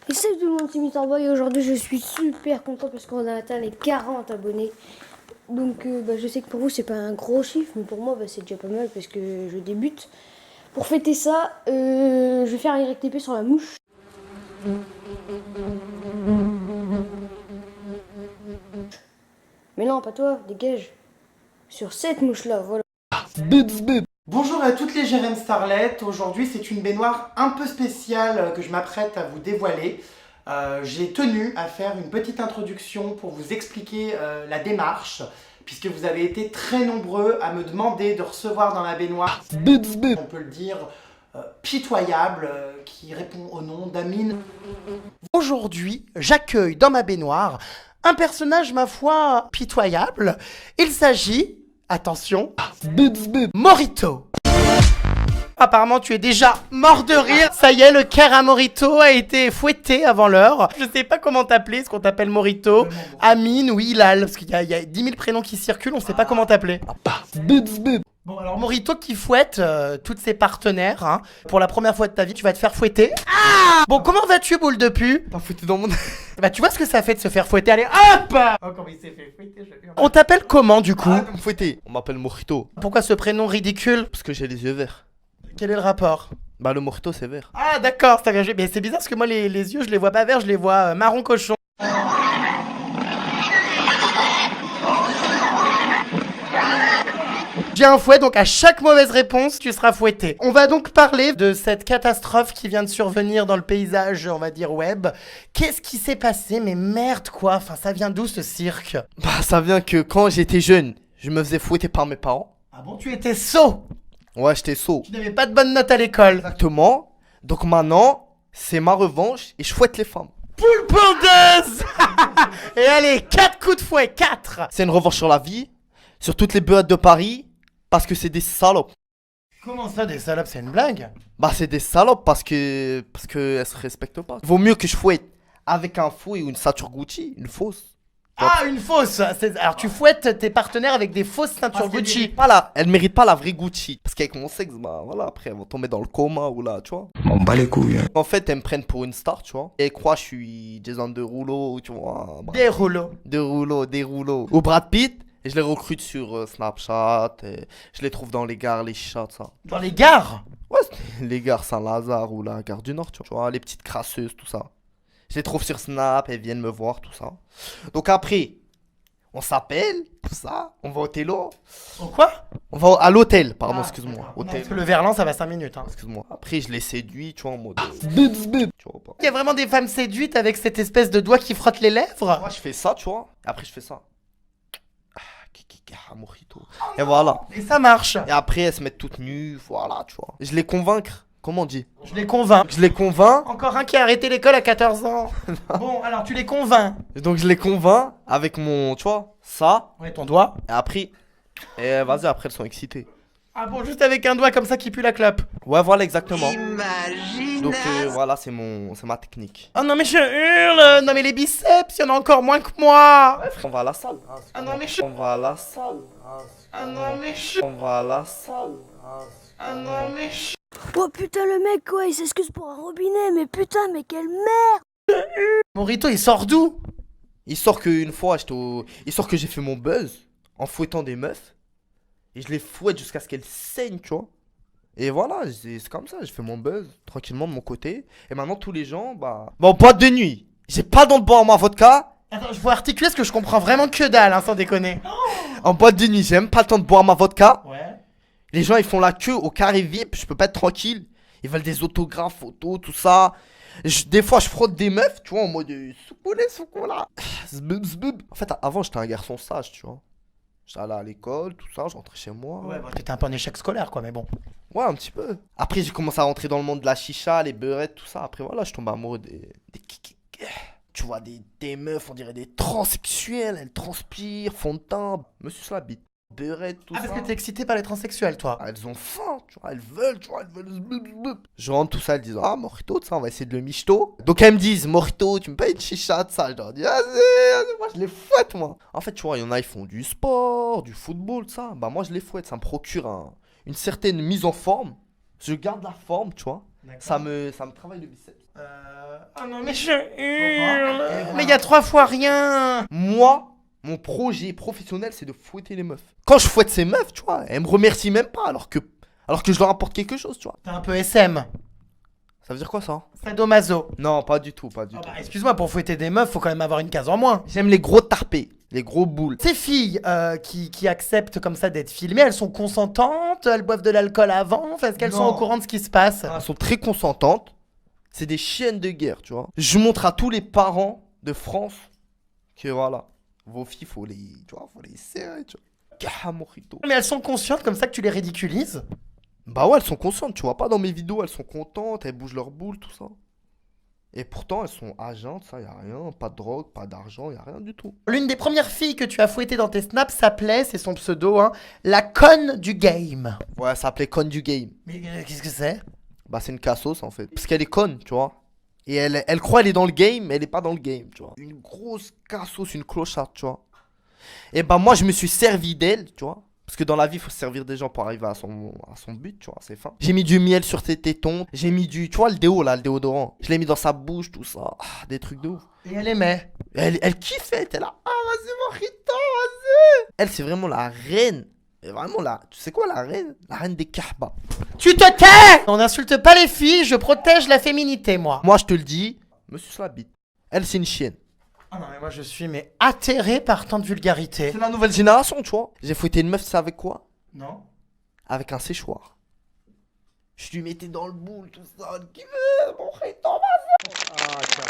Et salut tout le monde, c'est Mister Boy. Aujourd'hui, je suis super content parce qu'on a atteint les 40 abonnés. Donc, je sais que pour vous, c'est pas un gros chiffre, mais pour moi, c'est déjà pas mal parce que je débute. Pour fêter ça, je vais faire un RTP sur la mouche. Mais non, pas toi, dégage. Sur cette mouche-là, voilà. Bonjour à toutes les Jérém Starlet. Aujourd'hui, c'est une baignoire un peu spéciale que je m'apprête à vous dévoiler. J'ai tenu à faire une petite introduction pour vous expliquer la démarche, puisque vous avez été très nombreux à me demander de recevoir dans la baignoire, on peut le dire, pitoyable, qui répond au nom d'Amine. Aujourd'hui, j'accueille dans ma baignoire un personnage, ma foi, pitoyable. Il s'agit, attention, Morito. Apparemment, tu es déjà mort de rire. Ça y est, le cœur à Morito a été fouetté avant l'heure. Je sais pas comment t'appeler, est-ce qu'on t'appelle Morito, Amine ou Hilal, parce qu'il y a 10 000 prénoms qui circulent, on sait pas comment t'appeler. Bon, alors Morito qui fouette tous ses partenaires, hein. Pour la première fois de ta vie, tu vas te faire fouetter. Bon, comment vas-tu, boule de pu? T'as fouetté dans mon... Bah, tu vois ce que ça fait de se faire fouetter. Allez, hop! Oh, comment il s'est fait fouetter, je... On t'appelle comment, du coup? Arrête de me fouetter. On m'appelle Morito. Pourquoi ce prénom ridicule? Parce que j'ai les yeux verts. Quel est le rapport? Bah le Morito c'est vert. Ah, d'accord, c'est engagé. Mais c'est bizarre parce que moi, les yeux, je les vois pas verts, je les vois marron cochon. J'ai un fouet, donc à chaque mauvaise réponse, tu seras fouetté. On va donc parler de cette catastrophe qui vient de survenir dans le paysage, on va dire, web. Qu'est-ce qui s'est passé? Mais merde, quoi. Enfin, ça vient d'où, ce cirque? Bah ça vient que quand j'étais jeune, je me faisais fouetter par mes parents. Ah bon, tu étais sot? Ouais, j'étais sot. Tu n'avais pas de bonnes notes à l'école. Exactement. Donc maintenant, c'est ma revanche et je fouette les femmes. Poule pondeuse. Et allez, 4 coups de fouet, 4. C'est une revanche sur la vie, sur toutes les beurres de Paris, parce que c'est des salopes. Comment ça, des salopes, c'est une blague? Bah c'est des salopes parce que elles se respectent pas. Vaut mieux que je fouette avec un fouet ou une ceinture Gucci, une fausse. Ah, une fausse. Alors tu fouettes tes partenaires avec des fausses ceintures Parce Gucci. Elle mérite pas la vraie Gucci. Parce qu'avec mon sexe, bah voilà, après elles vont tomber dans le coma ou là, tu vois. On bat les couilles. En fait, elles me prennent pour une star, tu vois. Et elles croient que je suis Jason Derulo, tu vois. Bah, Des rouleaux. Des rouleaux. Ou Brad Pitt. Et je les recrute sur Snapchat. Et je les trouve dans les gares, les chats, ça. Dans les gares? Ouais, les gares Saint-Lazare ou la gare du Nord, tu vois. Les petites crasseuses, tout ça. Je les trouve sur Snap, elles viennent me voir, tout ça. Donc après, on s'appelle, tout ça. On va au télo. Quoi? On va à l'hôtel, pardon, Ah, excuse-moi. d'accord. Hôtel. Parce que le verlan, ça va 5 minutes. Hein. Excuse-moi. Après, je les séduis, tu vois, en mode. Tu vois pas. Il y a vraiment des femmes séduites avec cette espèce de doigt qui frotte les lèvres? Moi, je fais ça, tu vois. Et après, je fais ça. Mojito. Et voilà. Et ça marche. Et après, elles se mettent toutes nues, voilà, tu vois. Je les convaincre. Comment on dit? Je les convainc. Je les convainc. Encore un qui a arrêté l'école à 14 ans. Bon, alors tu les convaincs. Donc, je les convainc avec mon, tu vois, ça. Ouais, ton doigt. Et après. Et vas-y, après, elles sont excitées. Ah bon, juste avec un doigt comme ça qui pue la clope. Ouais, voilà, exactement. Imagine. Donc, voilà, c'est ma technique. Oh non mais je hurle. Non mais les biceps, il y en a encore moins que moi. On va à la salle. Ah non mais je... On va à la salle. Ah non mais je... On va à la salle. Ah non mais je... Oh putain, le mec, quoi, il s'excuse pour un robinet, mais putain, mais quelle merde! Morito, il sort d'où? Il sort qu'une fois, il sort que j'ai fait mon buzz en fouettant des meufs. Et je les fouette jusqu'à ce qu'elles saignent, tu vois. Et voilà, c'est comme ça, j'ai fait mon buzz tranquillement de mon côté. Et maintenant, tous les gens, bah. Bon, boîte de nuit. J'ai pas le don de boire ma vodka. Attends, je vois articuler parce que je comprends vraiment que dalle, hein, sans déconner. En boîte de nuit, j'ai même pas le temps de boire ma vodka. Ouais. Les gens, ils font la queue au carré VIP, je peux pas être tranquille. Ils veulent des autographes, photos, tout ça. Des fois, je frotte des meufs, tu vois, en mode soukoula. Zbub, zbub. En fait, avant, j'étais un garçon sage, tu vois. J'allais à l'école, tout ça, je rentrais chez moi. Ouais, bon, t'étais un peu en échec scolaire, quoi, mais bon. Ouais, un petit peu. Après, j'ai commencé à rentrer dans le monde de la chicha, les beurrettes, tout ça. Après, voilà, je tombe amoureux des kiki. Tu vois, des meufs, on dirait des transsexuels, elles transpirent, font de teint, me sucent la bite. Beurrettes, tout Ah, ça. parce que t'es excité par les transsexuels, toi. Ah, elles ont faim, tu vois, elles veulent, tu vois, elles veulent. Je rentre tout ça, elles disent, ah, Morito, ça, on va essayer de le michto. Donc elles me disent, Morito, tu me payes une chicha de ça. Je leur dis, vas-y, moi je les fouette, moi. En fait, tu vois, il y en a, ils font du sport, du football, ça. Bah, moi je les fouette, ça me procure une certaine mise en forme. Je garde la forme, tu vois. Ça me travaille le biceps. Ah non, mais je hurle. Mais il y a 3 fois rien. Moi, mon projet professionnel, c'est de fouetter les meufs. Quand je fouette ces meufs, tu vois, elles me remercient même pas alors que je leur apporte quelque chose, tu vois. T'es un peu SM. Ça veut dire quoi ça? Sadomaso. Non, pas du tout, pas du Ah tout. bah, excuse-moi, pour fouetter des meufs, faut quand même avoir une case en moins. J'aime les gros tarpés, les gros boules. Ces filles qui acceptent comme ça d'être filmées, elles sont consentantes, elles boivent de l'alcool avant, enfin, est-ce qu'elles sont Non. au courant de ce qui se passe? Elles sont très consentantes. C'est des chiennes de guerre, tu vois. Je montre à tous les parents de France que voilà, vos filles, faut les serrer, tu vois. Cahamorito. Mais elles sont conscientes comme ça que tu les ridiculises? Bah ouais, elles sont conscientes, tu vois pas dans mes vidéos, elles sont contentes, elles bougent leurs boules, tout ça. Et pourtant, elles sont agentes, ça, y a rien, pas de drogue, pas d'argent, y a rien du tout. L'une des premières filles que tu as fouettées dans tes snaps s'appelait, c'est son pseudo, hein, la conne du game. Ouais, ça s'appelait Con du Game. Mais qu'est-ce que c'est? Bah c'est une cassos en fait. Parce qu'elle est conne, tu vois. Et elle croit elle est dans le game, mais elle est pas dans le game, tu vois. Une grosse cassos, une clocharde, tu vois. Et bah moi je me suis servi d'elle, tu vois. Parce que dans la vie, il faut se servir des gens pour arriver à son but, tu vois, c'est fin. J'ai mis du miel sur ses tétons, j'ai mis du, tu vois, le déo là, le déodorant. Je l'ai mis dans sa bouche, tout ça. Ah, des trucs de ouf. Et elle aimait. Elle kiffait, elle était là. Ah, vas-y, mon Rito, vas-y. Elle, c'est vraiment la reine. Et vraiment la. Tu sais quoi, la reine? La reine des Kahba. Tu te tais! On n'insulte pas les filles, je protège la féminité, moi. Moi, je te le dis, monsieur se la bite. Elle, c'est une chienne. Ah non, mais moi je suis atterré par tant de vulgarité. C'est la nouvelle génération, tu vois. J'ai fouetté une meuf, tu sais avec quoi? Non? Avec un séchoir. Je lui mettais dans le boule, tout ça. Elle kiffait, mon Rito, vas-y. Ah, tiens.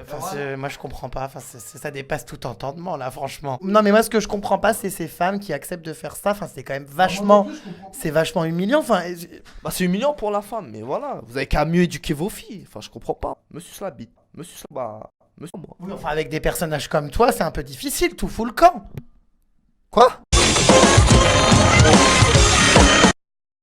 Enfin, moi je comprends pas, enfin, ça dépasse tout entendement là franchement. Non mais moi ce que je comprends pas c'est ces femmes qui acceptent de faire ça, enfin c'est quand même vachement, c'est vachement humiliant, enfin... Bah, c'est humiliant pour la femme, mais voilà. Vous avez qu'à mieux éduquer vos filles. Enfin, je comprends pas. Monsieur se la bite. Monsieur se bah, monsieur moi. Oui, enfin avec des personnages comme toi c'est un peu difficile, tout fout le camp. Quoi?